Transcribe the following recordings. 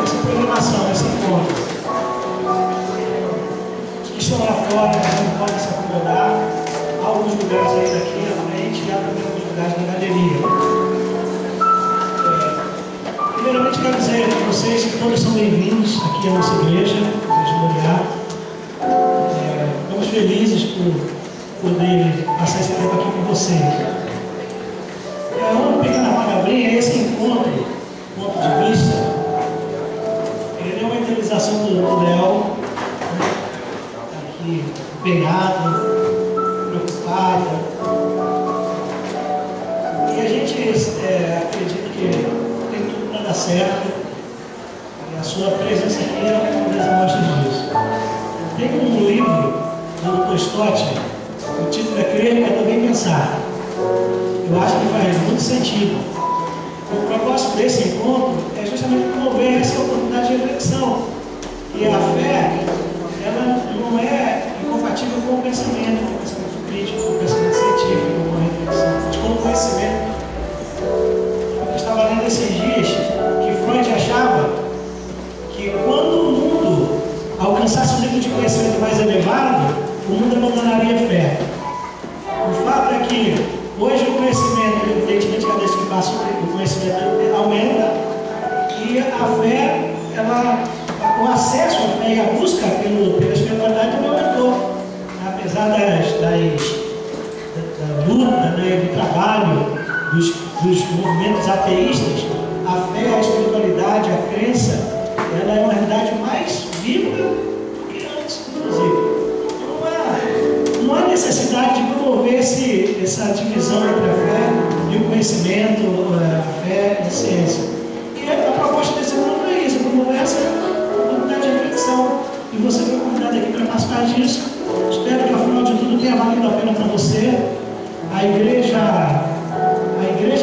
essa programação, esse encontro. Os que estão lá fora não podem se acomodar. Há alguns lugares aí daqui à frente e há também alguns lugares na galeria. Primeiramente, quero dizer para vocês que todos são bem-vindos aqui à nossa igreja, Igreja Moriá. Estamos felizes por poder passar esse tempo aqui com vocês. Uma pequena palavrinha, esse encontro, ponto de vista, ele é uma idealização do Léo, aqui empenhado, preocupado. E a gente acredita que dar certo, e a sua presença aqui é uma das amostras disso. Tem um livro do Tostot, o título é Crer, mas também Pensar. Eu acho que faz muito sentido. O propósito desse encontro é justamente promover essa oportunidade de reflexão. E a fé, ela não é incompatível com o pensamento crítico, com o pensamento científico, com a reflexão, mas com o conhecimento. Eu estava lendo esses dias que Freud achava que quando o mundo alcançasse um nível de conhecimento mais elevado, o mundo abandonaria a fé. O fato é que hoje o conhecimento, evidentemente, cada vez que passa o conhecimento aumenta, e a fé, o acesso à fé e a busca pela espiritualidade também aumentou. Apesar da luta, do trabalho, dos movimentos ateístas, a fé, a espiritualidade, a crença, ela é uma realidade mais viva do que antes, inclusive. Não há necessidade de promover essa divisão entre a fé e o conhecimento, a fé e a ciência. E a proposta desse grupo é isso, promover essa oportunidade de reflexão. E você foi convidado aqui para participar disso. Espero que, afinal de tudo, tenha valido a pena para você. A igreja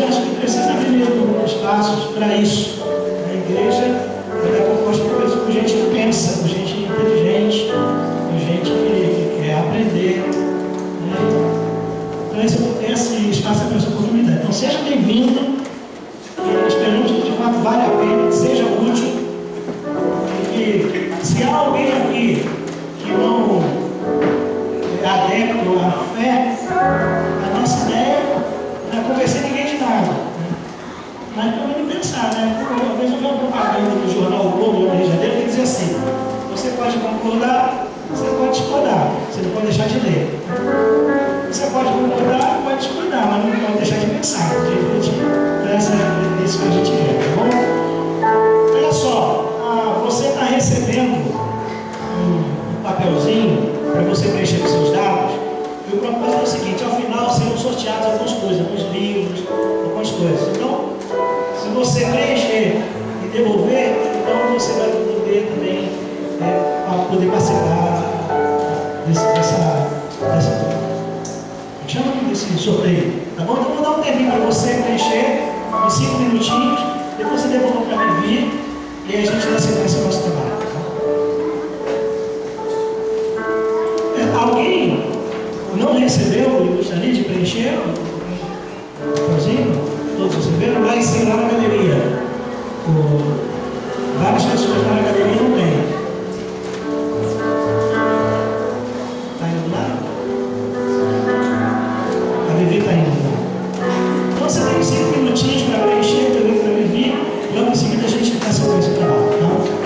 acho que precisa abrir mesmo espaços para isso. A igreja é composta por gente que pensa, por gente inteligente, por gente que quer aprender. Então esse espaço é para essa oportunidade. Então seja bem-vindo. Esperamos que de fato vale a pena, que seja útil. E que se há alguém aqui que não é adepto à fé, a nossa ideia não é convencer ninguém de nada. Mas pelo menos pensar, né? Uma vez eu vi uma propaganda do jornal O Globo, no Rio de Janeiro, que dizia assim: você pode concordar, você pode discordar, você não pode deixar de ler. Você pode concordar, pode discordar, mas não pode deixar de pensar, de refletir. Então, é isso que a gente quer, tá bom? Olha só, você está recebendo um papelzinho para você preencher os seus dados. E o propósito é o seguinte: ao final serão sorteados algumas coisas, alguns livros, algumas coisas. Então, se você preencher e devolver, então você vai poder também poder participar desse sorteio. Tá bom? Então, vou dar um tempinho para você preencher, uns 5 minutinhos, depois você devolve para mim vir e aí a gente dá sequência ao nosso trabalho. Tá? Alguém não recebeu e gostaria de preencher? Todos receberam? Lá em cima, lá na galeria. Várias pessoas lá na galeria não têm. Está indo lá? A Vivi está indo lá. Então você tem 5 minutinhos para preencher, também para Vivi. Logo em seguida a gente dá sequência ao trabalho. Tá?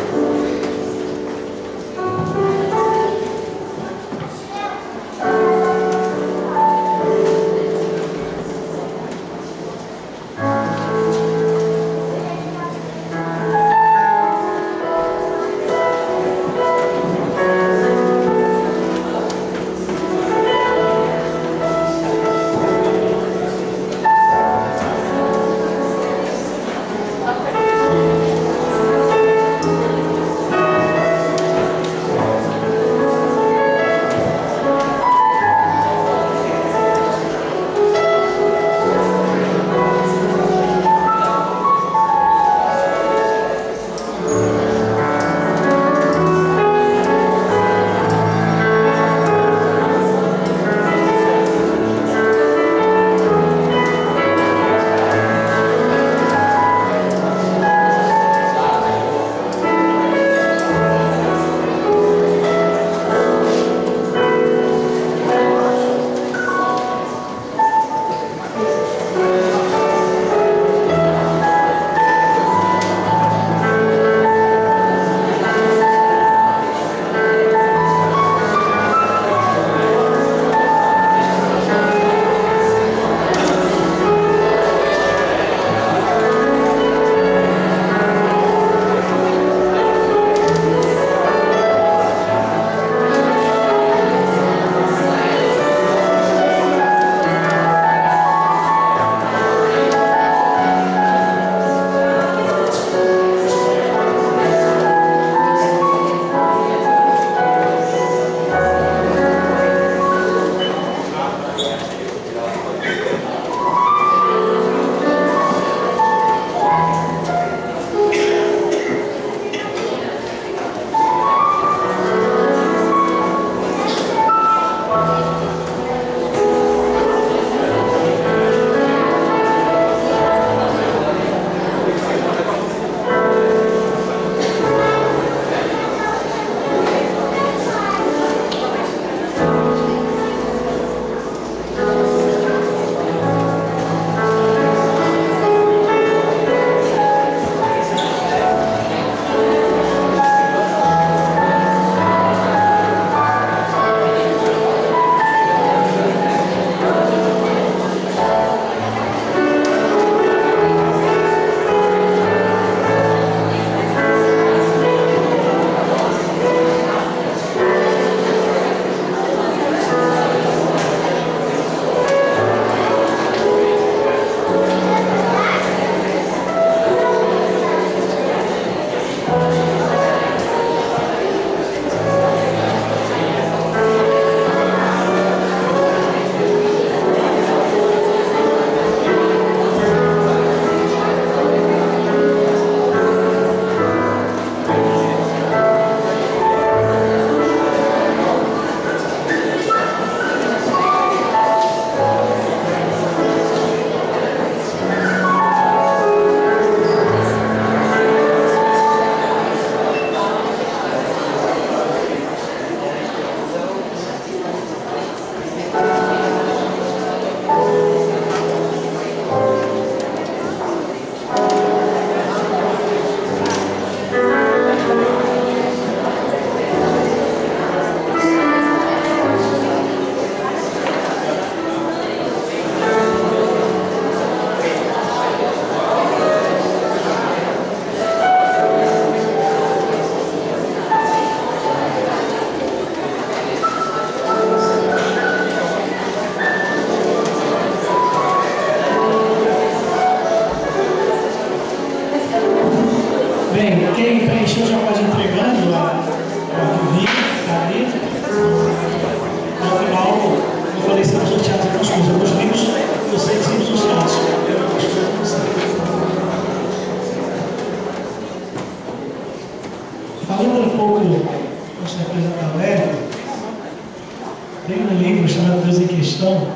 Cristão,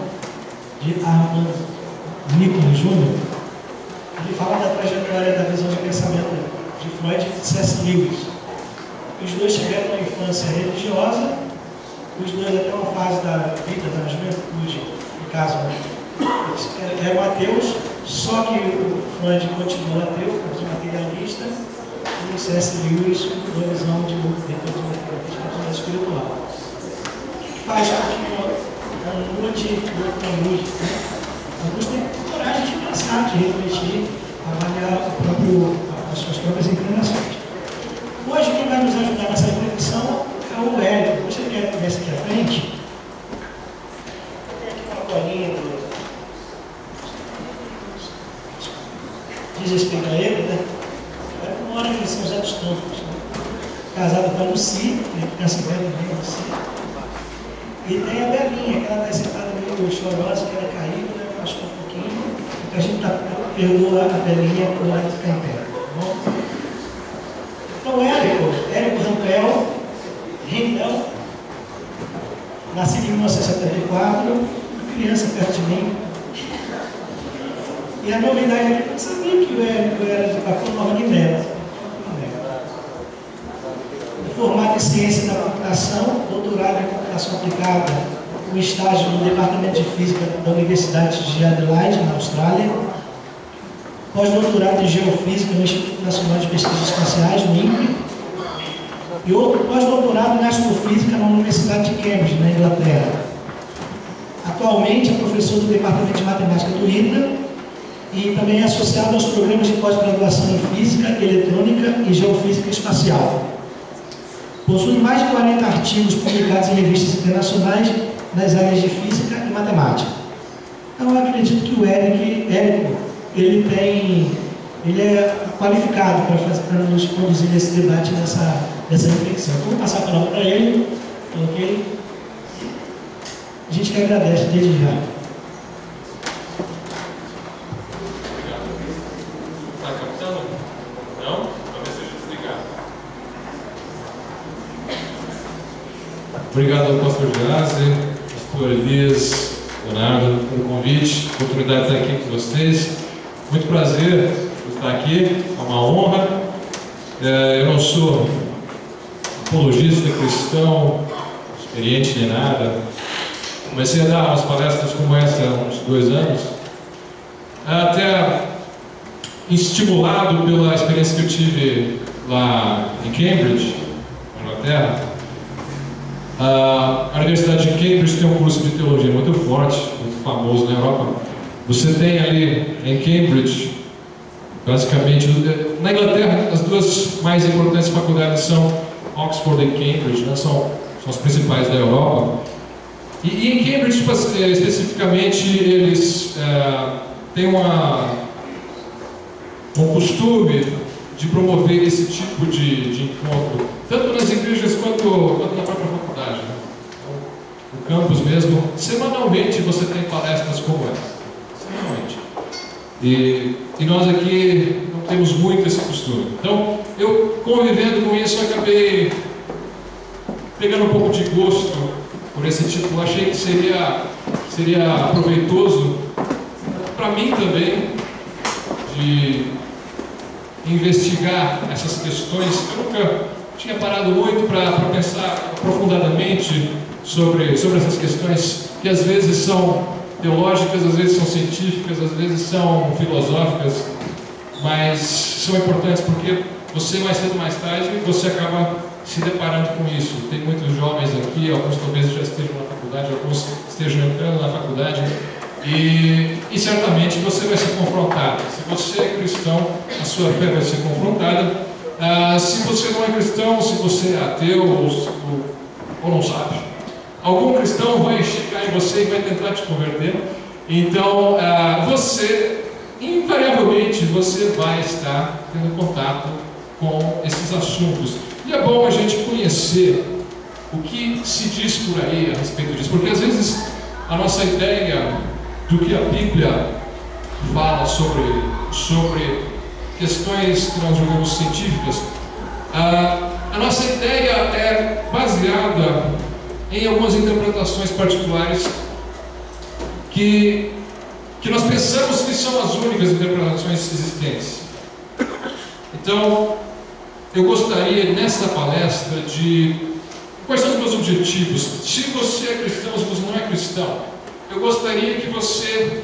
de Armando Nicholas Jr., ele fala da trajetória da visão de pensamento de Freud e de C.S. Lewis. Os dois tiveram uma infância religiosa, os dois até uma fase da vida, da juventude, no caso, eles eram ateus, só que o Freud continuou ateu, materialista, e o C.S. Lewis com uma visão de uma espiritual. O que faz com que um mude e outro não mude? Alguns têm coragem de pensar, de refletir, avaliar as suas próprias inclinações. Hoje, quem vai nos ajudar nessa reflexão é o Hélio. Você quer ver aqui à frente? Tem aqui uma colinha diz respeito a ele, né? Ele mora em São José dos Campos, né? Casado com a Lucy, ele fica se vendo bem a Lucy. E tem a Belinha, que ela está sentada meio chorosa, que ela caiu, né? Machucou um pouquinho. Então a gente perdoa a Belinha por ela ficar em pé, tá bom? Então, Érico Rampel, Rendel, nascido em 1974, uma criança perto de mim. E a novidade é que eu não sabia que o Érico era de Papua Nova Guiné. Formado em Ciência da Computação, doutorado em Computação Aplicada, com estágio no Departamento de Física da Universidade de Adelaide, na Austrália. Pós-doutorado em Geofísica no Instituto Nacional de Pesquisas Espaciais, no INPE. E outro pós-doutorado em Astrofísica na Universidade de Cambridge, na Inglaterra. Atualmente é professor do Departamento de Matemática do INDA e também é associado aos programas de pós-graduação em Física, Eletrônica e Geofísica Espacial. Possui mais de 40 artigos publicados em revistas internacionais nas áreas de Física e Matemática. Então, eu acredito que o Érico ele é qualificado para nos conduzir nesse debate, nessa reflexão. Então, vou passar a palavra para ele, ok? A gente que agradece desde já. Está captando? Não? Talvez seja desligado. Obrigado ao pastor Grazi, pastor Elias, Leonardo, pelo convite, oportunidade de estar aqui com vocês. Muito prazer estar aqui, é uma honra. Eu não sou apologista cristão, experiente nem nada. Comecei a dar umas palestras como essa há uns 2 anos, até estimulado pela experiência que eu tive lá em Cambridge, na Inglaterra. A Universidade de Cambridge tem um curso de teologia muito forte, muito famoso na Europa. Você tem ali em Cambridge, basicamente, na Inglaterra, as duas mais importantes faculdades são Oxford e Cambridge, né? São as principais da Europa. E em Cambridge, especificamente, eles têm um costume de promover esse tipo de encontro, tanto nas igrejas quanto na própria faculdade. Né? Então, no campus mesmo, semanalmente você tem palestras como essa. Semanalmente. E nós aqui não temos muito esse costume. Então, eu convivendo com isso, acabei pegando um pouco de gosto por esse tipo. Achei que seria proveitoso para mim também de investigar essas questões. Eu nunca tinha parado muito para pensar aprofundadamente sobre essas questões que às vezes são teológicas, às vezes são científicas, às vezes são filosóficas, mas são importantes porque você mais cedo ou mais tarde você acaba se deparando com isso. Tem muitos jovens aqui, alguns talvez já estejam na faculdade, alguns estejam entrando na faculdade, e certamente você vai ser confrontado. Se você é cristão, a sua fé vai ser confrontada. Se você não é cristão, se você é ateu ou não sabe, algum cristão vai chegar em você e vai tentar te converter. Então, invariavelmente, você vai estar tendo contato com esses assuntos. E é bom a gente conhecer o que se diz por aí a respeito disso, porque às vezes a nossa ideia do que a Bíblia fala sobre questões que nós julgamos científicas, a nossa ideia é baseada em algumas interpretações particulares que nós pensamos que são as únicas interpretações existentes. Então, eu gostaria nesta palestra de... Quais são os meus objetivos? Se você é cristão, se você não é cristão, eu gostaria que você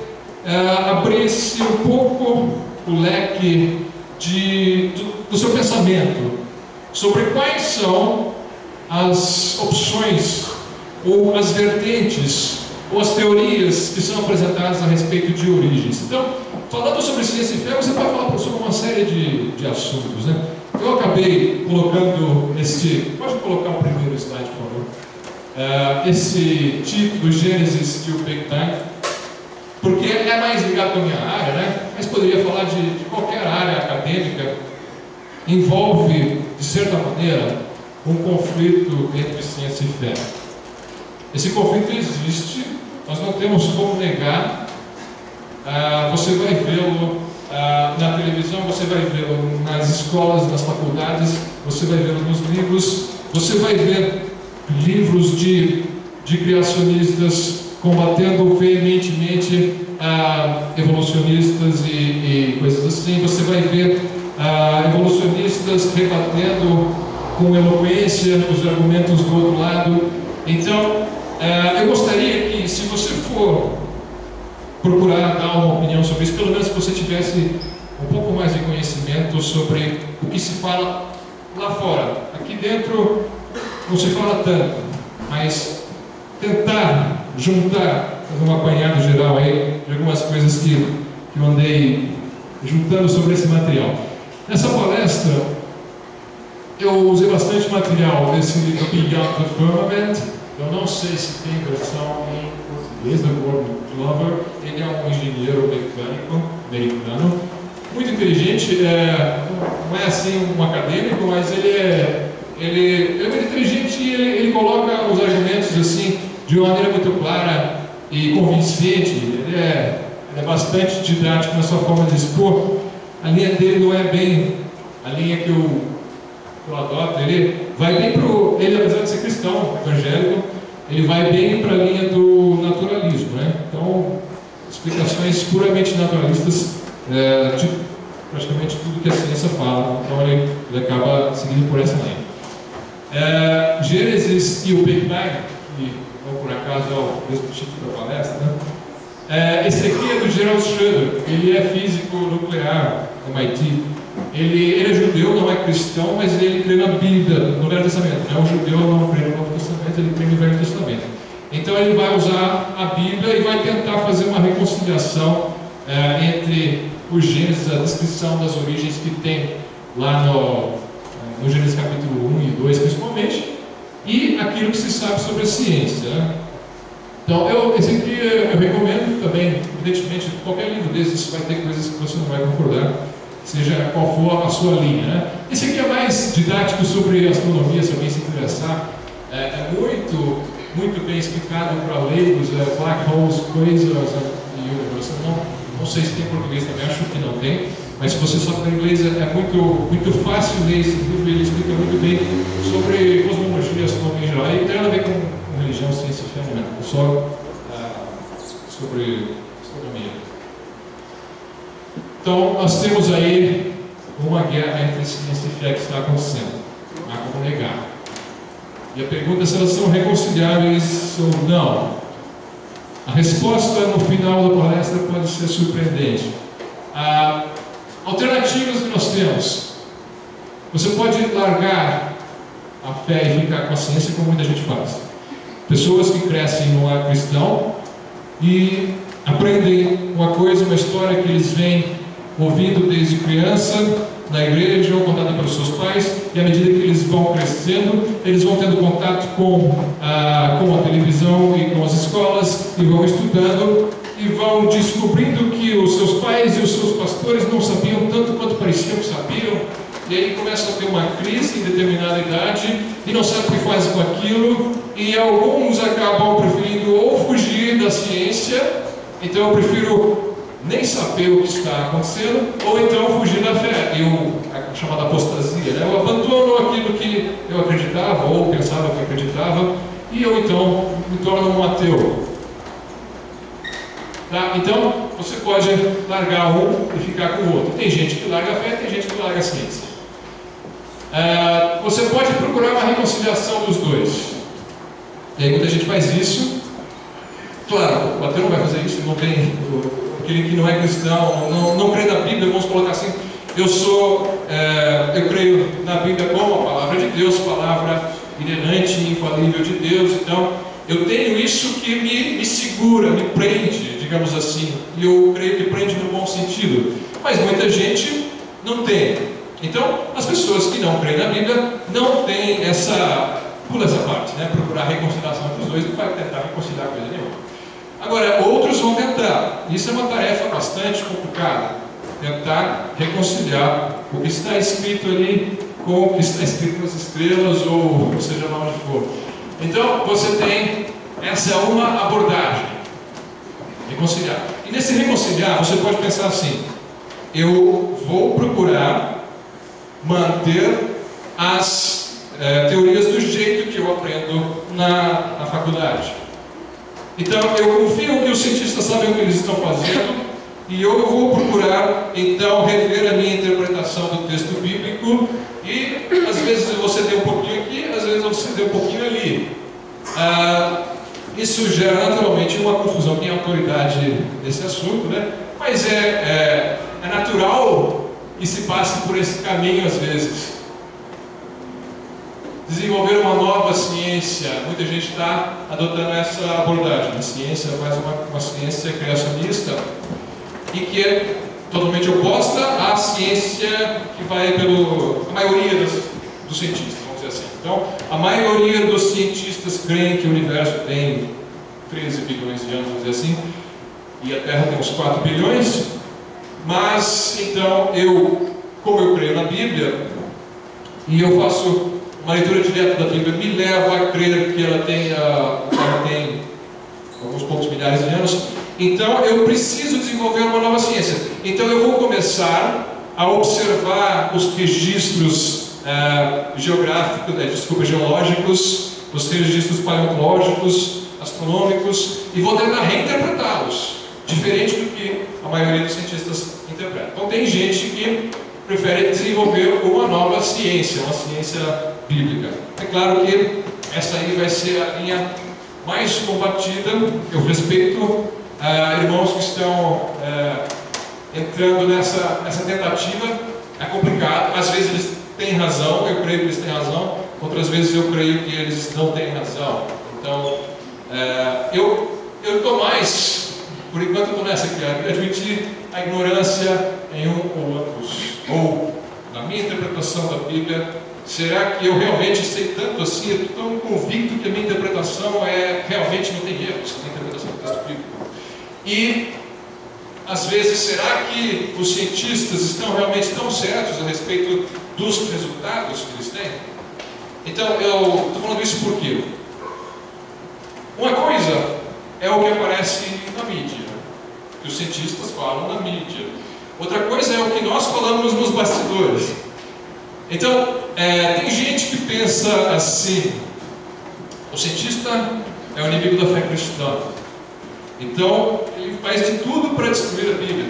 abrisse um pouco o leque do seu pensamento sobre quais são as opções ou as vertentes ou as teorias que são apresentadas a respeito de origens. Então, falando sobre ciência e fé, você vai falar sobre uma série de assuntos, né? Eu acabei colocando pode colocar o primeiro slide, por favor, esse título, Gênesis e o Big Bang, porque é mais ligado com a minha área, né? Mas poderia falar de qualquer área acadêmica. Envolve, de certa maneira, um conflito entre ciência e fé. Esse conflito existe, nós não temos como negar. Você vai vê-lo na televisão, você vai vê-lo nas escolas, nas faculdades, você vai vê-lo nos livros, você vai ver livros de criacionistas combatendo veementemente evolucionistas e coisas assim. Você vai ver evolucionistas rebatendo com eloquência os argumentos do outro lado. Então, eu gostaria que, se você for procurar dar uma opinião sobre isso, pelo menos que você tivesse um pouco mais de conhecimento sobre o que se fala lá fora. Aqui dentro não se fala tanto, mas tentar juntar, fazer um apanhado geral aí de algumas coisas que eu andei juntando sobre esse material. Nessa palestra eu usei bastante material desse livro Beyond the Firmament. Eu não sei se tem versão em português do Gordon Glover. Ele é um engenheiro mecânico americano, muito inteligente, não é assim um acadêmico, mas ele é muito inteligente e ele coloca os argumentos assim de uma maneira muito clara e convincente. Ele é bastante didático na sua forma de expor. A linha dele não é bem a linha que eu adoto. Ele vai bem ele, apesar de ser cristão, evangélico, ele vai bem para a linha do naturalismo, né? Então, explicações puramente naturalistas de praticamente tudo que a ciência fala. Então, ele acaba seguindo por essa linha. Gênesis e o Big Bang, que não por acaso é o mesmo título da palestra, né? Esse aqui é do Gerald Schroeder. Ele é físico nuclear, MIT. Ele é judeu, não é cristão, mas ele crê na Bíblia, no Velho Testamento. Não é um judeu, não crê no Novo Testamento, ele crê no Velho Testamento. Então ele vai usar a Bíblia e vai tentar fazer uma reconciliação entre o Gênesis, a descrição das origens que tem lá no Gênesis capítulo 1 e 2 principalmente, e aquilo que se sabe sobre a ciência, né? Então, esse aqui eu recomendo também. Evidentemente, qualquer livro desses vai ter coisas que você não vai concordar, seja qual for a sua linha, né? Esse aqui é mais didático sobre astronomia, se alguém se interessar. É muito bem explicado para leigos, black holes, quasars e universo. Não sei se tem em português também, acho que não tem, mas se você sabe inglês, é muito fácil ler esse livro. Ele explica muito bem sobre cosmologia, astronomia em geral. Ele tem nada a ver com religião, ciência e fé, não é só sobre astronomia. Então, nós temos aí uma guerra entre ciência e fé que está acontecendo. Não há como negar. E a pergunta é se elas são reconciliáveis ou não. A resposta no final da palestra pode ser surpreendente. Alternativas que nós temos. Você pode largar a fé e ficar com a ciência, como muita gente faz. Pessoas que crescem no lar cristão e aprendem uma história que eles vêm ouvindo desde criança na igreja ou contada pelos seus pais, e à medida que eles vão crescendo, eles vão tendo contato com a televisão e com as escolas, e vão estudando e vão descobrindo que os seus pais e os seus pastores não sabiam tanto quanto pareciam que sabiam, e aí começam a ter uma crise em determinada idade e não sabem o que fazem com aquilo, e alguns acabam preferindo ou fugir da ciência. Então eu prefiro nem saber o que está acontecendo, ou então fugir da fé, a chamada apostasia, né? Eu abandono aquilo que eu acreditava ou pensava que acreditava, e eu então me torno um ateu. Tá? Então, você pode largar um e ficar com o outro. Tem gente que larga a fé, tem gente que larga a ciência. Você pode procurar uma reconciliação dos dois. E aí muita gente faz isso. Claro, o ateu não vai fazer isso, não tem, aquele que não é cristão, não crê na Bíblia, vamos colocar assim, eu creio na Bíblia como a palavra de Deus, palavra inerrante e infalível de Deus, então eu tenho isso que me segura, me prende, digamos assim, e eu creio que prende no bom sentido, mas muita gente não tem. Então, as pessoas que não creem na Bíblia não têm pula essa parte, né? Procurar reconciliação entre os dois, não vai tentar reconciliar coisa nenhuma. Agora, outros vão tentar. Isso é uma tarefa bastante complicada. Tentar reconciliar o que está escrito ali com o que está escrito nas estrelas, ou seja lá onde for. Então, você tem, essa é uma abordagem. Reconciliar. E nesse reconciliar, você pode pensar assim: eu vou procurar manter as teorias do jeito que eu aprendo na faculdade. Então, eu confio que os cientistas sabem o que eles estão fazendo e eu vou procurar, então, rever a minha interpretação do texto bíblico e, às vezes, você deu um pouquinho aqui, às vezes você deu um pouquinho ali. Isso gera, naturalmente, uma confusão. Quem é autoridade nesse assunto, né? Mas é natural que se passe por esse caminho, às vezes. Desenvolver uma nova ciência, muita gente está adotando essa abordagem. A ciência é mais uma ciência criacionista e que é totalmente oposta à ciência que vai a maioria dos cientistas, vamos dizer assim. Então, a maioria dos cientistas creem que o universo tem 13 bilhões de anos, vamos dizer assim, e a Terra tem uns 4 bilhões, mas, então, como eu creio na Bíblia, e eu faço uma leitura direta da Bíblia, me leva a crer que ela tem alguns poucos milhares de anos. Então eu preciso desenvolver uma nova ciência. Então eu vou começar a observar os registros geológicos, os registros paleontológicos, astronômicos, e vou tentar reinterpretá-los, diferente do que a maioria dos cientistas interpreta. Então tem gente que prefere desenvolver uma nova ciência, uma ciência bíblica. É claro que essa aí vai ser a linha mais combatida. Eu respeito irmãos que estão entrando nessa tentativa. É complicado, às vezes eles têm razão, eu creio que eles têm razão, outras vezes eu creio que eles não têm razão. Então, eu estou mais, por enquanto eu estou nessa aqui, admitir a ignorância em um ou outros. Ou, na minha interpretação da Bíblia, será que eu realmente sei tanto assim? Eu estou tão convicto que a minha interpretação realmente não tem erros, a minha interpretação do texto bíblico. E, às vezes, será que os cientistas estão realmente tão certos a respeito dos resultados que eles têm? Então, eu estou falando isso por quê? Uma coisa é o que aparece na mídia, que os cientistas falam na mídia. Outra coisa é o que nós falamos nos bastidores. Então, tem gente que pensa assim: o cientista é o inimigo da fé cristã, então ele faz de tudo para destruir a Bíblia.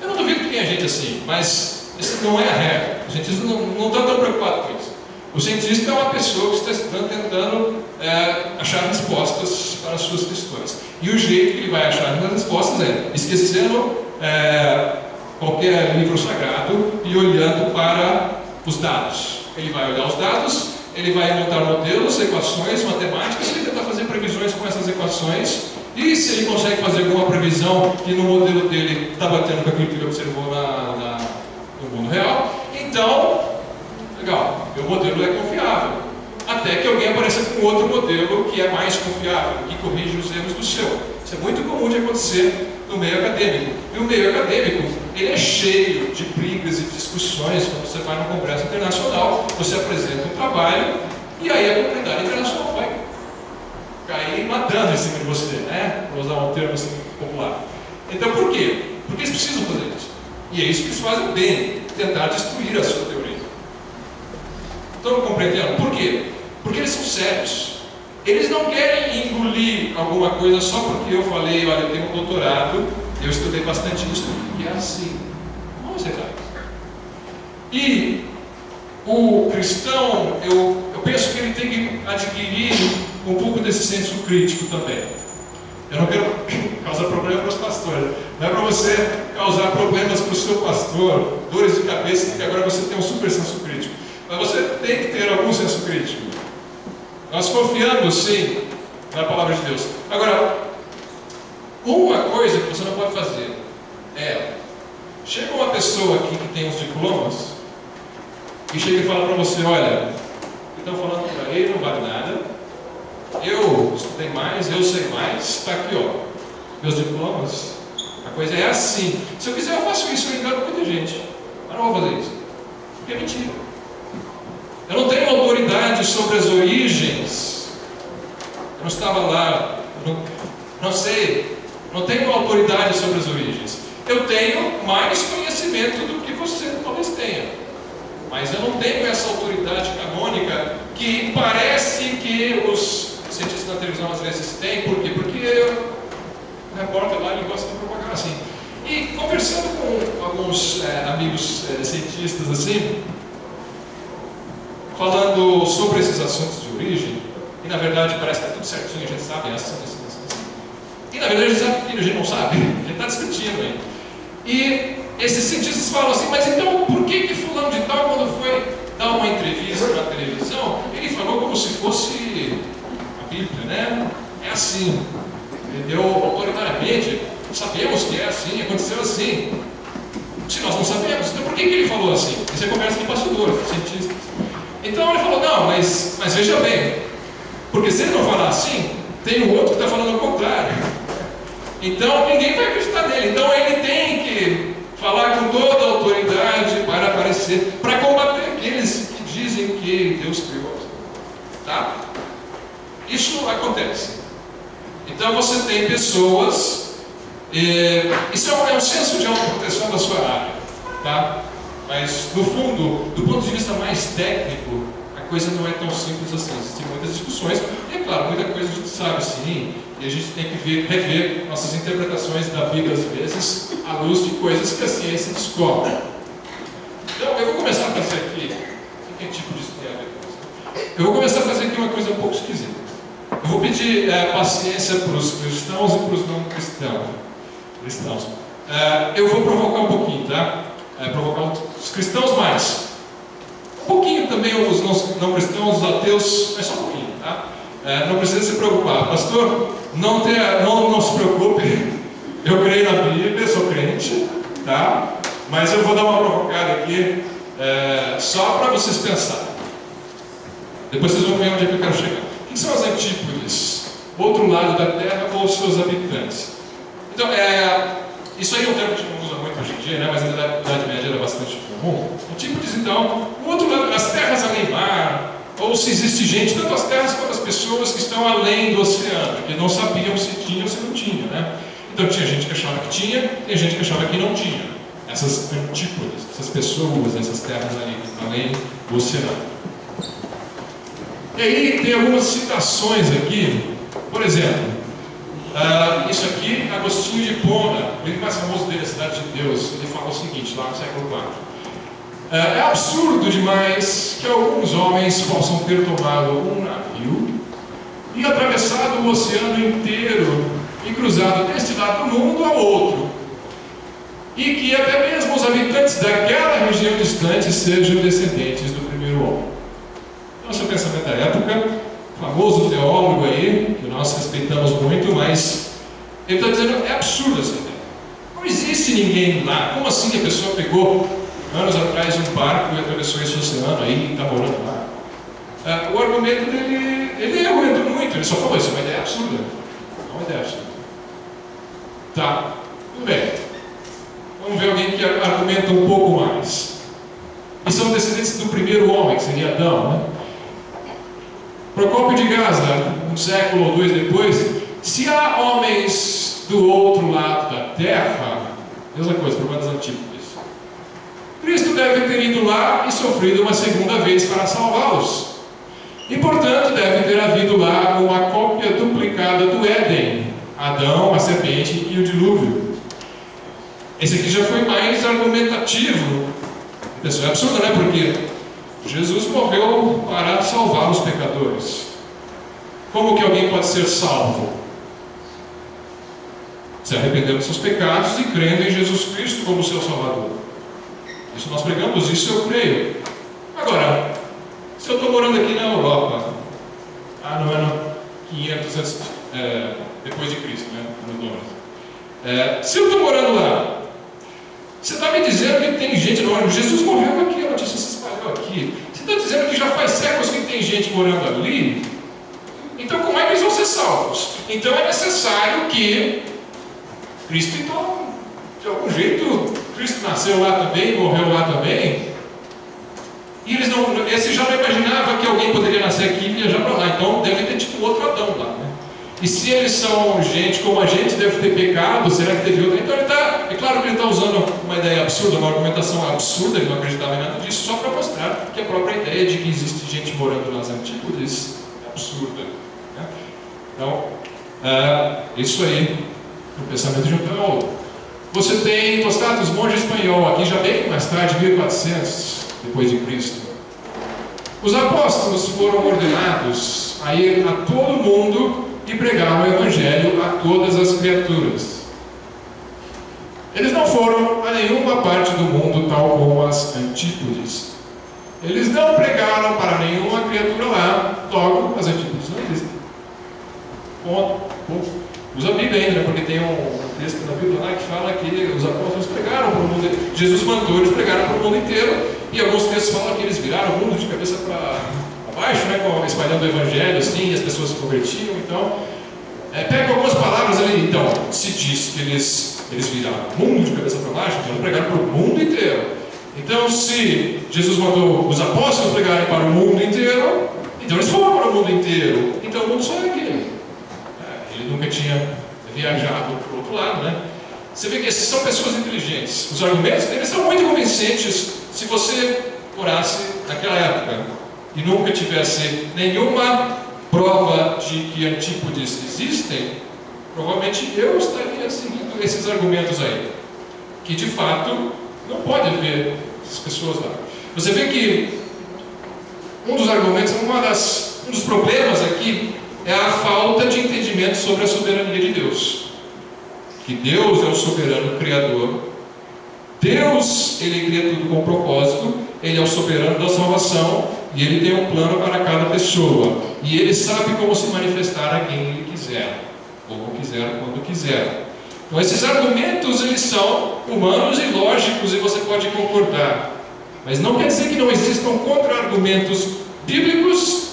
Eu não duvido que tenha gente assim, mas isso não é a regra. O cientista não está tão preocupado com isso. O cientista é uma pessoa que está estudando, tentando achar respostas para as suas questões. E o jeito que ele vai achar as respostas é esquecendo qualquer livro sagrado e olhando para os dados. Ele vai olhar os dados, ele vai montar modelos, equações matemáticas e tentar fazer previsões com essas equações. E se ele consegue fazer alguma previsão que no modelo dele está batendo com aquilo que ele observou no mundo real, então, legal, meu modelo é confiável. Até que alguém apareça com outro modelo que é mais confiável, que corrige os erros do seu. Isso é muito comum de acontecer no meio acadêmico. E o meio acadêmico, ele é cheio de brigas e discussões. Quando você vai num congresso internacional, você apresenta um trabalho e aí a comunidade internacional vai cair matando em cima de você, né? Vou usar um termo assim popular. Então por quê? Porque eles precisam fazer isso. E é isso que eles fazem bem, tentar destruir a sua teoria. Estão compreendendo? Por quê? Porque eles são sérios. Eles não querem engolir alguma coisa só porque eu falei, olha, eu tenho um doutorado, eu estudei bastante isso, e é assim. Não é verdade. E o cristão, eu penso que ele tem que adquirir um pouco desse senso crítico também. Eu não quero causar problema para os pastores. Não é para você causar problemas para o seu pastor, dores de cabeça, porque agora você tem um super senso crítico. Mas você tem que ter algum senso crítico. Nós confiamos, sim, na palavra de Deus. Agora, uma coisa que você não pode fazer é: chega uma pessoa aqui que tem uns diplomas e chega e fala para você, olha, estão falando para ele, não vale nada, eu estudei mais, eu sei mais, está aqui, ó, meus diplomas, a coisa é assim. Se eu quiser eu faço isso, eu engano muita gente, mas não vou fazer isso, porque é mentira. Eu não tenho autoridade sobre as origens, eu não estava lá, não sei, não tenho autoridade sobre as origens. Eu tenho mais conhecimento do que você talvez tenha, mas eu não tenho essa autoridade canônica que parece que os cientistas na televisão às vezes têm. Por quê? Porque o repórter lá, ele gosta de propagar assim. E conversando com alguns amigos cientistas assim, falando sobre esses assuntos de origem, e na verdade parece que está tudo certinho, a gente sabe assim. E na verdade a gente sabe que a gente não sabe, a gente está discutindo aí. E esses cientistas falam assim, mas então por que fulano de tal, quando foi dar uma entrevista na televisão, ele falou como se fosse a Bíblia, né? É assim, entendeu? Autoritariamente, sabemos que é assim, aconteceu assim. Se nós não sabemos, então por que ele falou assim? Isso é conversa de bastidores, de cientistas. Então ele falou, não, mas veja bem, porque se ele não falar assim, tem um outro que está falando o contrário. Então ninguém vai acreditar nele. Então ele tem que falar com toda a autoridade para aparecer, para combater aqueles que dizem que Deus criou. Tá? Isso acontece. Então você tem pessoas, isso é um senso de autoproteção da sua área, tá? Mas no fundo, do ponto de vista mais técnico, a coisa não é tão simples assim. Existem muitas discussões, e é claro, muita coisa a gente sabe sim, e a gente tem que rever nossas interpretações da Bíblia às vezes, à luz de coisas que a ciência descobre. Então, eu vou começar a fazer aqui, que tipo de tem a ver com isso? Eu vou começar a fazer aqui uma coisa um pouco esquisita. Eu vou pedir paciência para os cristãos e para os não cristãos. Eu vou provocar um pouquinho, tá? Provocar os cristãos mais. Um pouquinho também os não cristãos, os ateus, mas só um pouquinho, tá? Não precisa se preocupar. Pastor, não se preocupe. Eu creio na Bíblia, sou crente, tá? Mas eu vou dar uma provocada aqui, só para vocês pensarem. Depois vocês vão ver onde é que eu quero chegar. O que são as antípodes? Outro lado da Terra ou os seus habitantes? Então, isso aí é um termo que a gente não usa muito hoje em dia, né? Mas na Idade Média era bastante comum. Antípodes, então, o outro lado, as terras além mar, ou se existe gente, tanto as terras quanto as pessoas que estão além do oceano, que não sabiam se tinha ou se não tinha, né? Então tinha gente que achava que tinha, tem gente que achava que não tinha. Essas antípodes, essas pessoas, essas terras ali, além do oceano. E aí tem algumas citações aqui, por exemplo, isso aqui, Agostinho de Hipona, o livro mais famoso dele, A Cidade de Deus, ele fala o seguinte, lá no século IV. É absurdo demais que alguns homens possam ter tomado um navio e atravessado o oceano inteiro e cruzado deste lado do mundo ao outro, e que até mesmo os habitantes daquela região distante sejam descendentes do primeiro homem. Então, esse é o pensamento da época, famoso teólogo aí, que nós respeitamos muito, mas ele está dizendo, é absurdo essa ideia. Não existe ninguém lá. Como assim que a pessoa pegou anos atrás um barco e atravessou esse oceano aí e está morando lá? O argumento dele, ele argumentou muito, ele só falou isso, é uma ideia absurda. Não é uma ideia absurda. Tá, tudo bem. Vamos ver alguém que argumenta um pouco mais. E são descendentes do primeiro homem, que seria Adão, né? Procópio de Gaza, um século ou dois depois, se há homens do outro lado da terra, mesma coisa, problema das antípodes, Cristo deve ter ido lá e sofrido uma segunda vez para salvá-los. E, portanto, deve ter havido lá uma cópia duplicada do Éden, Adão, a serpente e o dilúvio. Esse aqui já foi mais argumentativo. Isso é absurdo, né? Porque Jesus morreu para salvar os pecadores. Como que alguém pode ser salvo? Se arrependendo dos seus pecados e crendo em Jesus Cristo como seu Salvador. Isso nós pregamos, isso eu creio. Agora, se eu estou morando aqui na Europa, no ano 500 depois de Cristo, né? Se eu estou morando lá, você está me dizendo que tem gente, Jesus morreu aqui, a notícia se espalhou aqui. Você está dizendo que já faz séculos que tem gente morando ali? Então como é que eles vão ser salvos? Então é necessário que Cristo, então, de algum jeito, Cristo nasceu lá também, morreu lá também. E esse já não imaginava que alguém poderia nascer aqui e viajar para lá. Então deve ter tipo outro Adão lá, né? E se eles são gente como a gente, deve ter pecado, será que teve outro? Então é claro que ele está usando uma ideia absurda, uma argumentação absurda, ele não acreditava em nada disso, só para mostrar que a própria ideia de que existe gente morando nas antípodes é absurda, né? Então, isso aí, o pensamento de Paulo. Você tem Tostatus, monge espanhol, aqui já bem mais tarde, 1400 depois de Cristo. Os apóstolos foram ordenados a ir a todo mundo e pregar o Evangelho a todas as criaturas. Eles não foram a nenhuma parte do mundo, tal como as antípodes. Eles não pregaram para nenhuma criatura lá, logo as antípodes não existem. Ponto. Usa a Bíblia ainda, porque tem um texto na Bíblia lá que fala que os apóstolos pregaram para o mundo inteiro. Jesus mandou, eles pregaram para o mundo inteiro, e alguns textos falam que eles viraram o mundo de cabeça para baixo, né, espalhando o Evangelho assim, e as pessoas se convertiam. Então, pega algumas palavras ali. Então, se diz que eles viraram o mundo de cabeça para baixo, então eles pregaram para o mundo inteiro. Então, se Jesus mandou os apóstolos pregarem para o mundo inteiro, então eles foram para o mundo inteiro. Então o mundo só é aquele. Ele nunca tinha viajado para o outro lado, né? Você vê que esses são pessoas inteligentes. Os argumentos deles são muito convincentes. Se você orasse naquela época e nunca tivesse nenhuma prova de que antípodes existem, provavelmente eu estaria seguindo esses argumentos aí, que de fato não pode haver essas pessoas lá. Você vê que um dos argumentos, um dos problemas aqui é a falta de entendimento sobre a soberania de Deus. Que Deus é o soberano criador. Deus, Ele cria tudo com propósito. Ele é o soberano da salvação. E Ele tem um plano para cada pessoa. E Ele sabe como se manifestar a quem Ele quiser. Como quiser, quando quiser. Então esses argumentos, eles são humanos e lógicos, e você pode concordar. Mas não quer dizer que não existam contra-argumentos bíblicos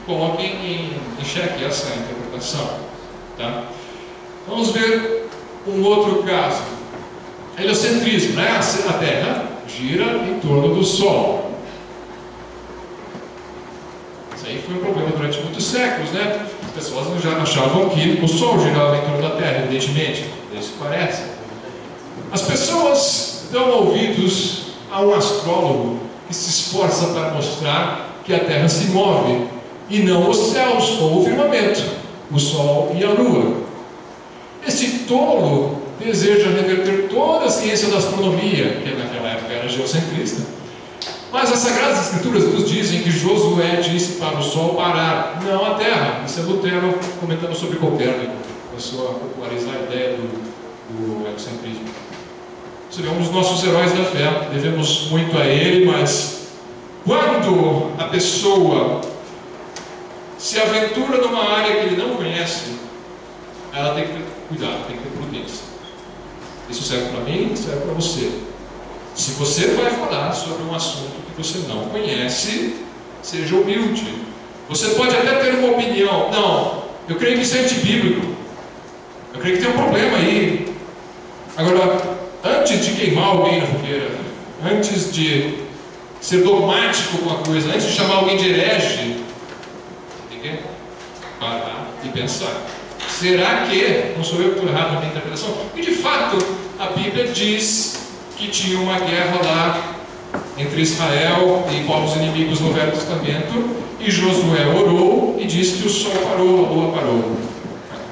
coloquem em xeque essa interpretação, tá? Vamos ver um outro caso. Heliocentrismo, né? A Terra gira em torno do Sol. Isso aí foi um problema durante muitos séculos, né? As pessoas já achavam que o Sol girava em torno da Terra, evidentemente. Isso parece. As pessoas dão ouvidos a um astrólogo que se esforça para mostrar que a Terra se move e não os céus ou o firmamento, o Sol e a Lua. Esse tolo deseja reverter toda a ciência da astronomia, que naquela época era geocentrista, mas as Sagradas Escrituras nos dizem que Josué disse para o Sol parar, não a Terra. Isso é Lutero comentando sobre Copérnico, começou a popularizar a ideia do heliocentrismo. Você é um dos nossos heróis da fé, devemos muito a ele, mas quando a pessoa se aventura numa área que ele não conhece, ela tem que ter cuidado, tem que ter prudência. Isso serve para mim, serve para você. Se você vai falar sobre um assunto que você não conhece, seja humilde. Você pode até ter uma opinião. Não, eu creio que isso é antibíblico. Eu creio que tem um problema aí. Agora, antes de queimar alguém na fogueira, antes de ser dogmático com a coisa, antes de chamar alguém de herege, parar e pensar. Será que não sou eu que estou errado na minha interpretação? E de fato, a Bíblia diz que tinha uma guerra lá entre Israel e povos inimigos no Velho Testamento, e Josué orou e disse que o sol parou, a lua parou.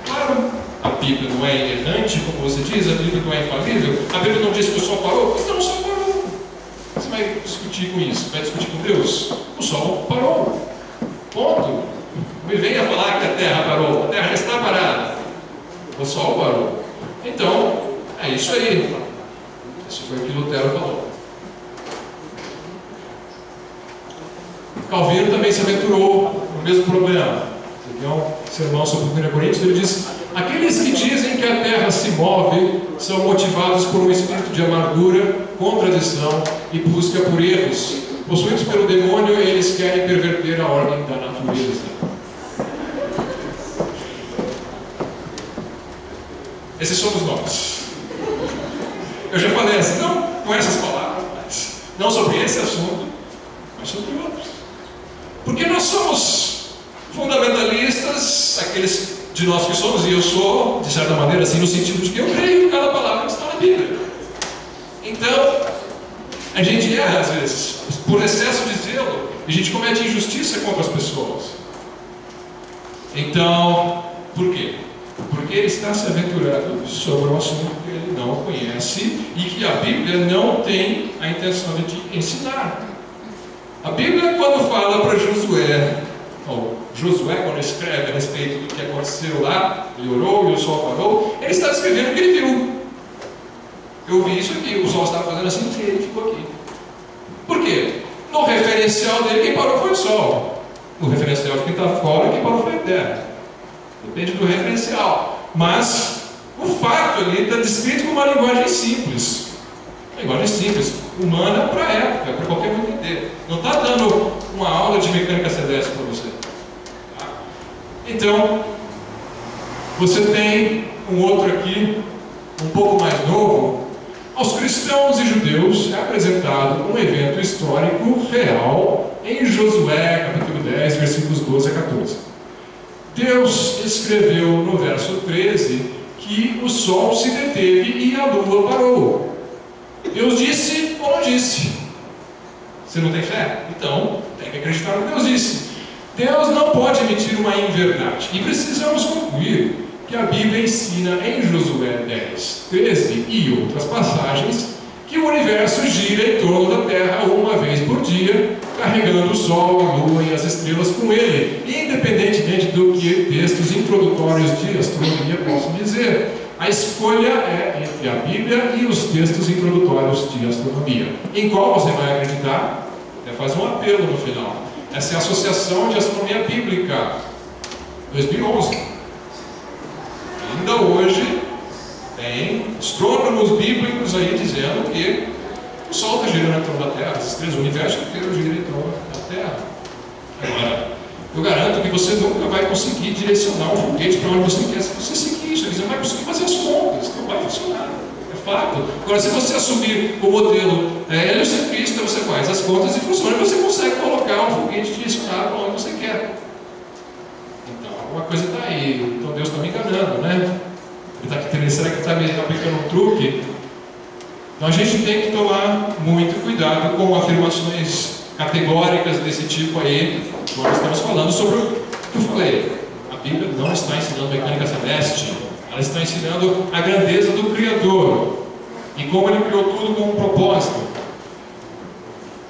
Claro, a Bíblia não é inerrante, como você diz, a Bíblia não é infalível, a Bíblia não diz que o sol parou, então o sol parou. Você vai discutir com isso? Vai discutir com Deus? O sol parou. Ponto. Não me venha falar que a terra parou, a terra está parada. O sol parou. Então, é isso aí. Isso foi o que Lutero falou. Calvino também se aventurou no mesmo problema. Você tem um sermão sobre 1 Coríntios, ele diz: aqueles que dizem que a terra se move são motivados por um espírito de amargura, contradição e busca por erros. Possuídos pelo demônio, eles querem perverter a ordem da natureza. Esses somos nós. Eu já falei assim, não com essas palavras, mas não sobre esse assunto, mas sobre outros. Porque nós somos fundamentalistas, aqueles de nós que somos, e eu sou, de certa maneira, assim, no sentido de que eu creio em cada palavra que está na Bíblia. Então, a gente erra às vezes, por excesso de zelo, e a gente comete injustiça contra as pessoas. Então, por quê? Porque ele está se aventurando sobre um assunto que ele não conhece e que a Bíblia não tem a intenção de ensinar. A Bíblia, quando fala para Josué, quando escreve a respeito do que aconteceu lá, ele orou e o sol parou, ele está descrevendo o que ele viu. Eu vi isso aqui, o sol estava fazendo assim e ele ficou aqui. Por quê? No referencial dele, quem parou foi o sol. No referencial de quem está fora, quem parou foi a terra. Depende do referencial. Mas o fato ali está descrito com uma linguagem simples. Linguagem simples, humana para a época, para qualquer um entender. Não está dando uma aula de mecânica celeste para você. Tá? Então, você tem um outro aqui, um pouco mais novo. Aos cristãos e judeus é apresentado um evento histórico real em Josué, capítulo 10, versículos 12 a 14. Deus escreveu no verso 13 que o sol se deteve e a lua parou. Deus disse ou não disse? Você não tem fé? Então, tem que acreditar no que Deus disse. Deus não pode emitir uma inverdade. E precisamos concluir que a Bíblia ensina em Josué 10, 13 e outras passagens que o universo gira em torno da Terra uma vez por dia, carregando o Sol, a Lua e as estrelas com ele, independentemente do que textos introdutórios de astronomia possam dizer. A escolha é entre a Bíblia e os textos introdutórios de astronomia. Em qual você vai acreditar? Faz um apelo no final. Essa é a Associação de Astronomia Bíblica, 2011. Ainda hoje, tem astrônomos bíblicos aí dizendo que o Sol está girando em torno da Terra, as estrelas, o universo inteiro gira em torno da Terra. Agora, eu garanto que você nunca vai conseguir direcionar um foguete para onde você quer se você seguir isso. Você não vai conseguir fazer as contas, não vai funcionar. É fato. Agora, se você assumir o modelo heliocentrista, você faz as contas e funciona, você consegue colocar um foguete direcionado para onde você quer. Então, alguma coisa está aí. Então, Deus está me enganando, né? Será que está me aplicando um truque? Então, a gente tem que tomar muito cuidado com afirmações categóricas desse tipo aí. Nós estamos falando sobre o que eu falei. A Bíblia não está ensinando mecânica celeste, ela está ensinando a grandeza do Criador e como ele criou tudo com um propósito.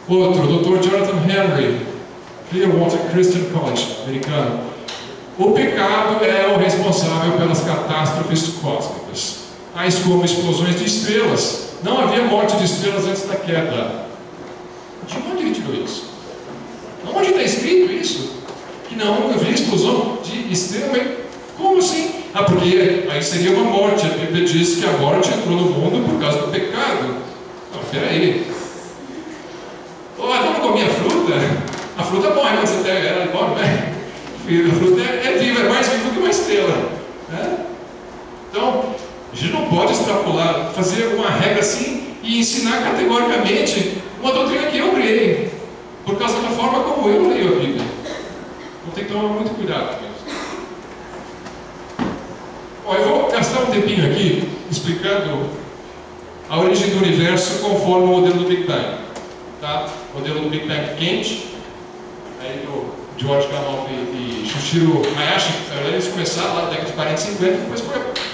Outro, o Dr. Jonathan Henry, Clearwater Christian College, americano. O pecado é o responsável pelas catástrofes cósmicas, tais como explosões de estrelas. Não havia morte de estrelas antes da queda. De onde ele tirou isso? Onde está escrito isso? Que não havia explosão de estrela? Como assim? Ah, porque aí seria uma morte. A Bíblia diz que a morte entrou no mundo por causa do pecado. Não, peraí. Não comia fruta? A fruta morre quando você pega ela e morre, né? A fruta é viva, é mais viva que uma estrela. Né? Então, a gente não pode extrapolar, fazer uma regra assim e ensinar categoricamente uma doutrina que eu criei, por causa da forma como eu leio a Bíblia. Então tem que tomar muito cuidado com isso. Bom, eu vou gastar um tempinho aqui explicando a origem do universo conforme o modelo do Big Bang. tá? Modelo do Big Bang quente, aí do George Gamow e Shuichiro Hayashi, eles começaram lá na década de 40 e 50, depois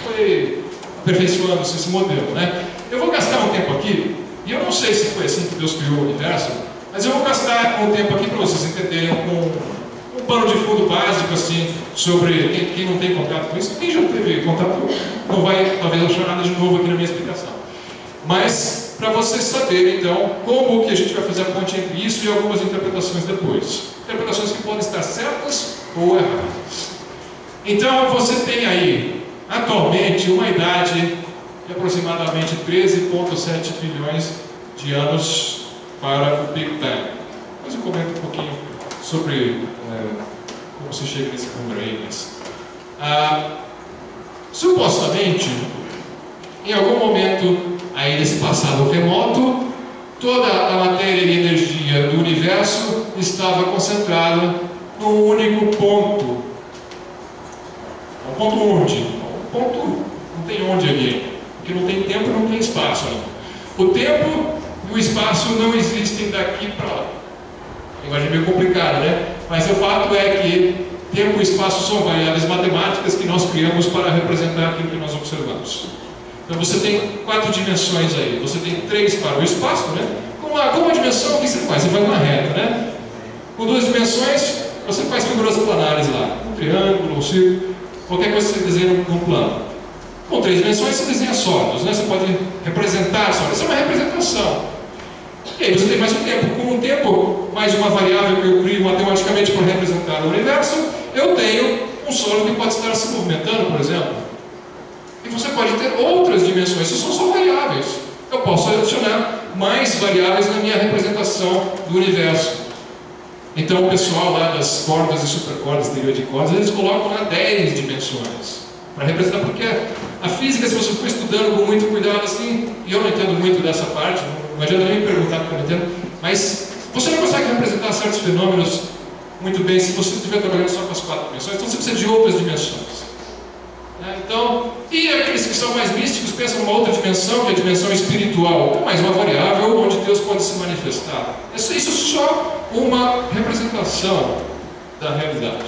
foi aperfeiçoando-se esse modelo, né? Eu vou gastar um tempo aqui, e eu não sei se foi assim que Deus criou o universo, mas eu vou gastar um tempo aqui para vocês entenderem um pano de fundo básico, assim, sobre quem não tem contato com isso. Quem já teve contato não vai, talvez, achar nada de novo aqui na minha explicação. Mas, para vocês saberem, então, como que a gente vai fazer a ponte entre isso e algumas interpretações depois. Interpretações que podem estar certas ou erradas. Então, você tem aí, atualmente, uma idade de aproximadamente 13,7 bilhões de anos para o Big Bang. Depois eu comento um pouquinho sobre como se chega nesse número aí. Mas, supostamente, em algum momento aí nesse passado remoto, toda a matéria e energia do universo estava concentrada num único ponto. Um ponto onde? Um ponto não tem onde ali, porque não tem tempo e não tem espaço ainda. O tempo e o espaço não existem daqui para lá. A linguagem é meio complicada, né? Mas o fato é que tempo e espaço são variáveis matemáticas que nós criamos para representar aquilo que nós observamos. Então você tem 4 dimensões aí. Você tem 3 para o espaço, né? Com uma dimensão, o que você faz? Você faz uma reta, né? Com 2 dimensões, você faz figuras planares lá. Um triângulo, um círculo, qualquer coisa que você desenha num plano. Com 3 dimensões, você desenha sólidos, né? Você pode representar sólidos. Isso é uma representação. E aí você tem mais um tempo. Com um tempo, mais uma variável que eu crio matematicamente para representar o universo, eu tenho um sólido que pode estar se movimentando, por exemplo. E você pode ter outras dimensões, isso são só variáveis. Eu posso adicionar mais variáveis na minha representação do universo. Então o pessoal lá das cordas e supercordas, teoria de cordas, eles colocam lá 10 dimensões para representar, porque a física, se você for estudando com muito cuidado assim, e eu não entendo muito dessa parte, não adianta nem perguntar porque eu não entendo, mas você não consegue representar certos fenômenos muito bem se você estiver trabalhando só com as 4 dimensões, então você precisa de outras dimensões. Então, e aqueles que são mais místicos pensam numa outra dimensão, que é a dimensão espiritual, mais uma variável onde Deus pode se manifestar. Isso é só uma representação da realidade.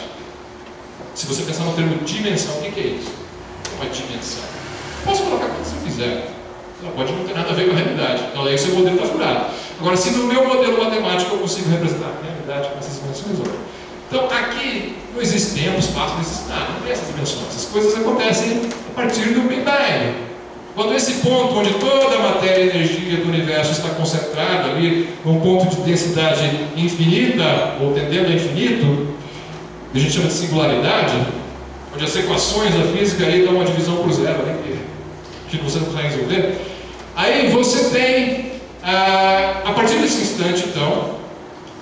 Se você pensar no termo dimensão, o que é isso? Uma dimensão. Posso colocar o que você quiser. Ela pode não ter nada a ver com a realidade. Então aí o seu modelo está furado. Agora, se no meu modelo matemático eu consigo representar a realidade com essas dimensões, olha. Então aqui não existe tempo, espaço, não existe nada, não tem essas dimensões. Essas coisas acontecem a partir do Big Bang. Quando esse ponto onde toda a matéria e energia do universo está concentrada ali, num ponto de densidade infinita, ou tendendo a infinito, que a gente chama de singularidade, onde as equações da física aí dão uma divisão por zero, né, que você não consegue resolver. Aí você tem, a partir desse instante, então,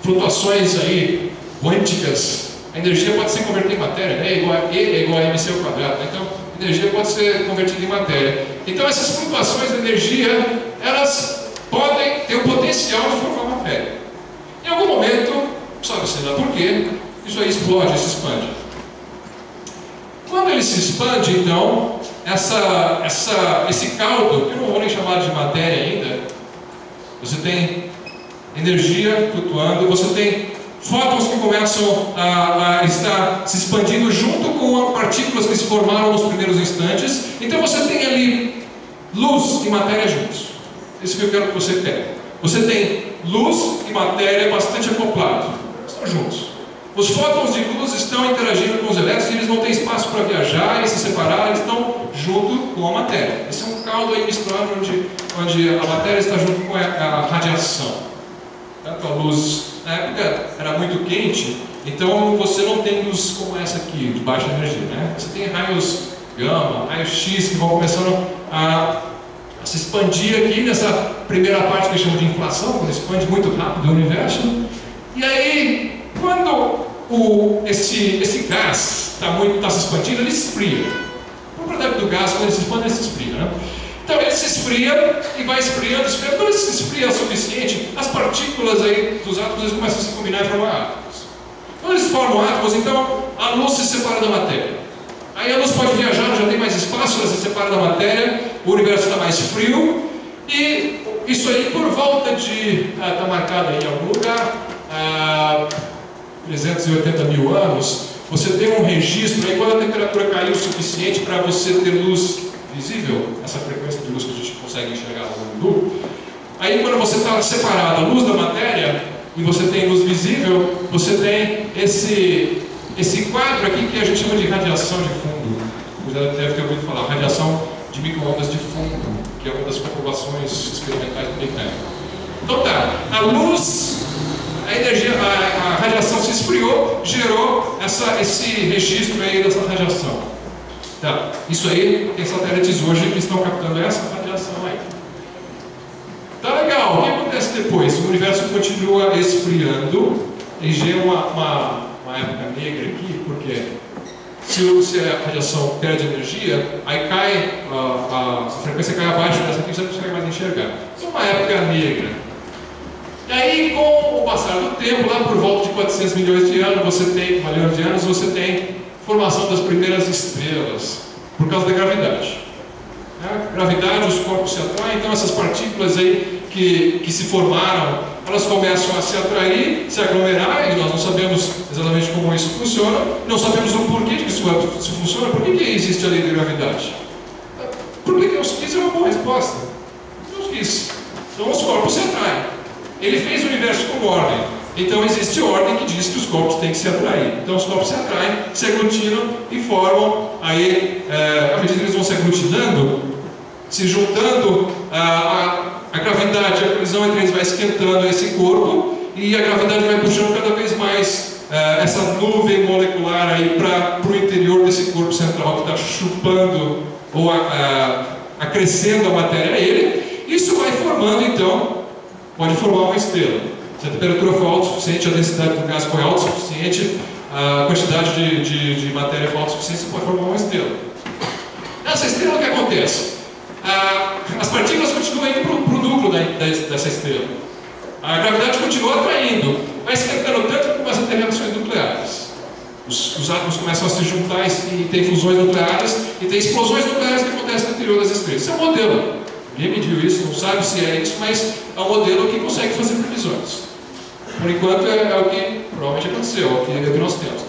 flutuações aí quânticas. A energia pode se converter em matéria, né? E é igual a mc ao quadrado, né? Então, a energia pode ser convertida em matéria. Então, essas flutuações de energia, elas podem ter o potencial de formar matéria. Em algum momento, sabe-se lá por quê, isso aí explode, se expande. Quando ele se expande, então, esse caldo, eu não vou nem chamar de matéria ainda, você tem energia flutuando, você tem fótons que começam a estar se expandindo junto com as partículas que se formaram nos primeiros instantes. Então você tem ali luz e matéria juntos. Isso que eu quero que você pegue. Você tem luz e matéria bastante acoplados. Estão juntos. Os fótons de luz estão interagindo com os elétrons e eles não têm espaço para viajar e se separar, eles estão junto com a matéria. Esse é um caldo aí misturado onde a matéria está junto com a radiação. Tanto a luz, na época era muito quente, então você não tem luz como essa aqui, de baixa energia, né? Você tem raios gama, raios X que vão começando a se expandir aqui nessa primeira parte que eu chamo de inflação, quando expande muito rápido o universo. E aí, quando esse gás está se expandindo, ele esfria. O protótipo do gás, quando ele se expande, ele se esfria, né? Então ele se esfria e vai esfriando. Quando ele se esfria o suficiente, as partículas aí dos átomos eles começam a se combinar e formar átomos. Quando eles formam átomos, então a luz se separa da matéria. Aí a luz pode viajar, já tem mais espaço, ela se separa da matéria, o universo está mais frio e isso aí por volta de, está marcado aí em algum lugar, 380 mil anos, você tem um registro aí quando a temperatura caiu o suficiente para você ter luz visível, essa frequência de luz que a gente consegue enxergar no mundo. Aí quando você está separado a luz da matéria e você tem luz visível, você tem esse quadro aqui que a gente chama de radiação de fundo. Você deve ter ouvido falar, radiação de micro-ondas de fundo, que é uma das comprovações experimentais do Big Bang. Então tá, a luz, a energia, a radiação se esfriou, gerou esse registro aí dessa radiação. Tá, isso aí tem satélites hoje que estão captando essa radiação aí. Tá legal, o que acontece depois? O universo continua esfriando, e gera uma época negra aqui, porque se a radiação perde energia, aí cai, a frequência cai abaixo dessa aqui, você não consegue mais enxergar. Isso é uma época negra. E aí, com o passar do tempo, lá por volta de 400 milhões de anos, você tem formação das primeiras estrelas, por causa da gravidade. Gravidade, os corpos se atraem, então essas partículas aí que se formaram, elas começam a se atrair, se aglomerar, e nós não sabemos exatamente como isso funciona, não sabemos o porquê que isso funciona, por que existe a lei da gravidade? Porque Deus quis é uma boa resposta. Deus quis. Então os corpos se atraem. Ele fez o universo com ordem. Então existe ordem que diz que os corpos têm que se atrair. Então os corpos se atraem, se aglutinam e formam, aí, à medida que eles vão se aglutinando, se juntando, a gravidade, a colisão entre eles vai esquentando esse corpo e a gravidade vai puxando cada vez mais essa nuvem molecular aí para o interior desse corpo central que está chupando ou acrescendo a matéria a ele. Isso vai formando, então, pode formar uma estrela. Se a temperatura for alta o suficiente, a densidade do gás for alta o suficiente, a quantidade de matéria for alta o suficiente, você pode formar uma estrela. Nessa estrela, o que acontece? As partículas continuam indo para o núcleo dessa estrela. A gravidade continua atraindo, vai esquentando tanto que começa a ter reações nucleares. Os átomos começam a se juntar e tem fusões nucleares e tem explosões nucleares que acontecem no interior das estrelas. Isso é um modelo. Ninguém mediu isso, não sabe se é isso, mas é um modelo que consegue fazer previsões. Por enquanto é o que provavelmente aconteceu, é o que nós temos.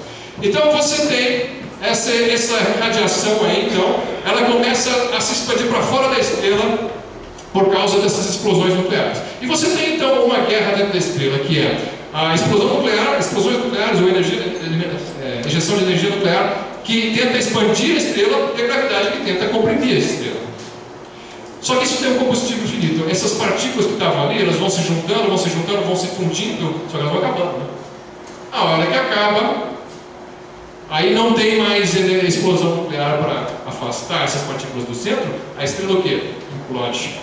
Então você tem essa radiação aí, então, ela começa a se expandir para fora da estrela por causa dessas explosões nucleares. E você tem então uma guerra dentro da estrela, que é a explosão nuclear, explosões nucleares ou injeção de energia nuclear, que tenta expandir a estrela, e a gravidade que tenta comprimir a estrela. Só que isso tem um combustível infinito. Essas partículas que estavam ali, elas vão se juntando, vão se fundindo, só que elas vão acabando, né? A hora que acaba, aí não tem mais explosão nuclear para afastar essas partículas do centro, a estrela o quê? Implode.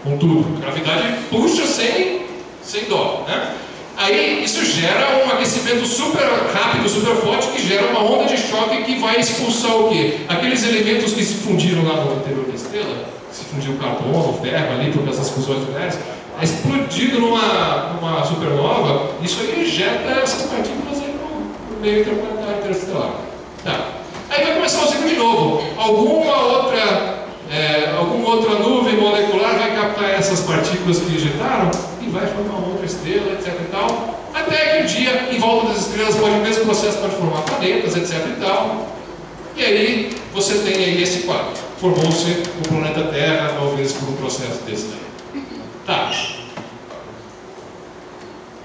Com tudo. A gravidade puxa sem dó, né? Aí isso gera um aquecimento super rápido, super forte, que gera uma onda de choque que vai expulsar o quê? Aqueles elementos que se fundiram lá no interior da estrela, se fundiu o carbono, o ferro ali, por causa das fusões nucleares, é explodido numa supernova, isso aí ejeta essas partículas aí no meio interplanetário interestelar. Tá. Aí vai começar o ciclo de novo. Alguma outra nuvem molecular vai captar essas partículas que ejetaram e vai formar uma outra estrela, etc e tal. Até que um dia, em volta das estrelas, o mesmo processo pode formar planetas, etc e tal. E aí você tem aí esse quadro. Formou-se o planeta Terra, talvez por um processo desse daí. Tá.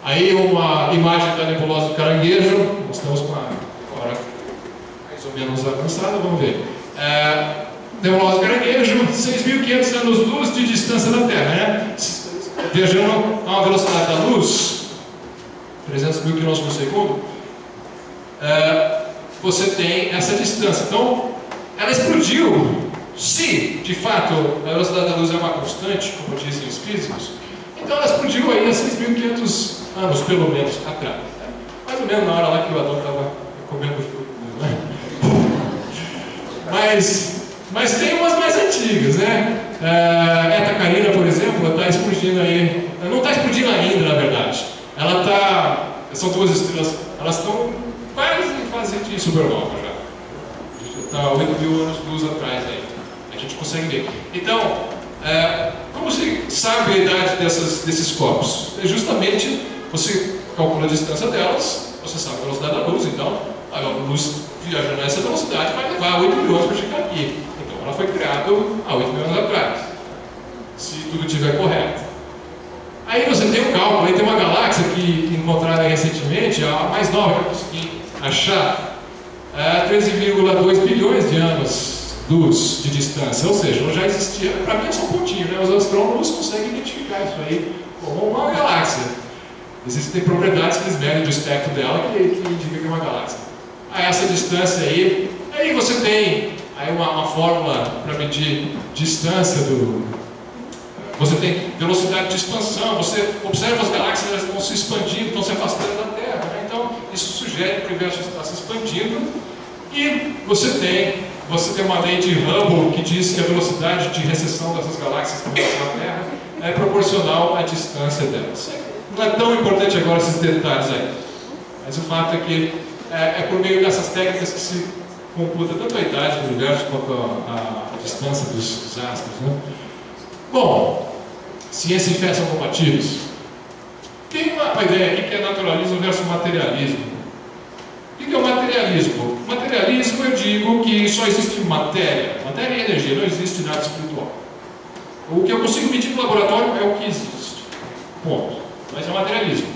Aí uma imagem da nebulosa do Caranguejo. Nós estamos com a hora mais ou menos avançada, vamos ver. Nebulosa do Caranguejo, 6.500 anos-luz de distância da Terra, né? Viajando a uma velocidade da luz, 300 mil quilômetros por segundo, você tem essa distância. Então, ela explodiu. Se, de fato, a velocidade da luz é uma constante, como dizem os físicos, então ela explodiu aí há 6.500 anos, pelo menos, atrás. Mais ou menos na hora lá que o Adão estava comendo fruto, né? Mas tem umas mais antigas, né? Eta Carina, por exemplo, está explodindo aí. Ela não está explodindo ainda, na verdade. Ela está... São duas estrelas, elas estão quase em fase de supernova já. Está 8.000 anos-luz atrás aí. A gente consegue ver. Então, como se que sabe a idade desses corpos? É justamente, você calcula a distância delas, você sabe a velocidade da luz, então a luz viajando nessa velocidade vai levar 8 milhões para chegar aqui. Então ela foi criada há 8 milhões atrás, se tudo estiver correto. Aí você tem um cálculo, aí tem uma galáxia que encontraram recentemente, a mais nova que eu consegui achar, 13,2 bilhões de anos-luz de distância, ou seja, ela já existia, para mim é só um pontinho, né? Os astrônomos conseguem identificar isso aí como uma galáxia. Existem propriedades que eles medem do espectro dela que indicam que é uma galáxia. A essa distância aí você tem aí uma fórmula para medir distância você tem velocidade de expansão, você observa as galáxias, elas estão se expandindo, estão se afastando da Terra, né? Então isso sugere que o universo está se expandindo. E você tem uma lei de Hubble que diz que a velocidade de recessão dessas galáxias com relação à Terra é proporcional à distância delas. Não é tão importante agora esses detalhes aí, mas o fato é que é por meio dessas técnicas que se computa tanto a idade do universo quanto a distância dos astros, né? Bom, ciência e fé são compatíveis. Tem uma ideia aqui que é naturalismo versus materialismo. O que é o materialismo? Materialismo, eu digo que só existe matéria e energia, não existe nada espiritual. O que eu consigo medir no laboratório é o que existe. Ponto. Mas é materialismo.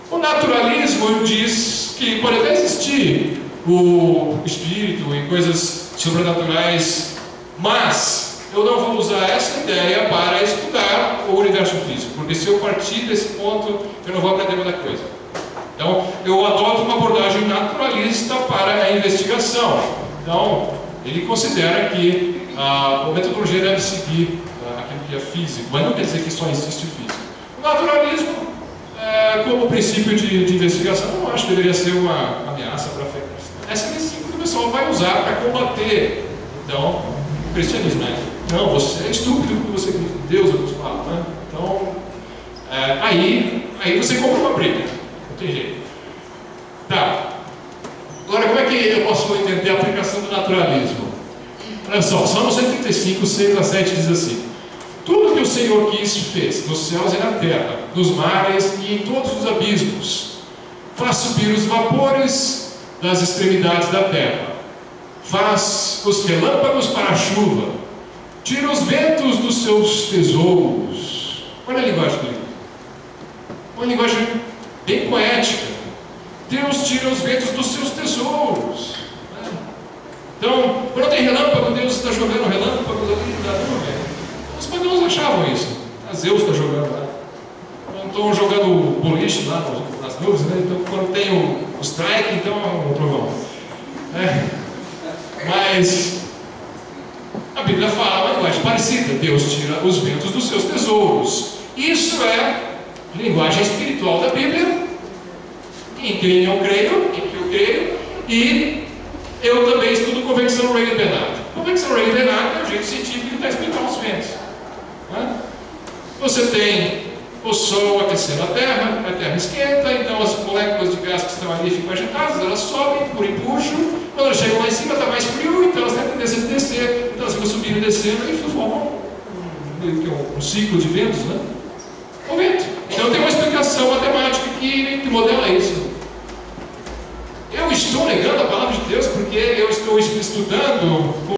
O naturalismo diz que pode até existir o espírito e coisas sobrenaturais, mas eu não vou usar essa ideia para estudar o universo físico, porque se eu partir desse ponto, eu não vou aprender muita coisa. Então, eu adoto uma abordagem naturalista para a investigação. Então, ele considera que a metodologia deve seguir aquilo que é físico, mas não quer dizer que só existe físico. O naturalismo, como princípio de investigação, eu não acho que deveria ser uma ameaça para a fé cristã. Essa é a princípio que o pessoal vai usar para combater, então, o cristianismo. Não, você é estúpido porque você acredita em Deus, eu te falo, né? Então, aí você compra uma briga, não tem jeito. Tá. Agora, como é que eu posso entender a aplicação do naturalismo? Olha só, Salmo 135, 6 a 7 diz assim: tudo que o Senhor quis fez, nos céus e na terra, nos mares e em todos os abismos. Faz subir os vapores das extremidades da terra. Faz os relâmpagos para a chuva. Tira os ventos dos seus tesouros. Olha a linguagem dele. Uma linguagem bem poética. Deus tira os ventos dos seus tesouros. Então, quando tem relâmpago, Deus está jogando relâmpagos ali da nuvem. Os pagãos achavam isso. Zeus está jogando lá. Não estão jogando boliche lá nas nuvens, né? Então, quando tem o strike, então é um trovão. Mas a Bíblia fala uma linguagem parecida. Deus tira os ventos dos seus tesouros. Isso é linguagem espiritual da Bíblia, em quem eu creio, e eu também estudo convecção Rayleigh-Bénard. Convecção Rayleigh-Bénard é o jeito científico que está explicando os ventos. Você tem o Sol aquecendo a Terra esquenta, então as moléculas de gás que estão ali ficam agitadas, elas sobem por empuxo. Quando elas chegam lá em cima está mais frio, então elas têm a tendência de descer, então elas ficam subindo e descendo e formam um ciclo de ventos, né? O vento. Então tem uma explicação matemática que modela isso. Eu estou negando a palavra de Deus porque eu estou estudando com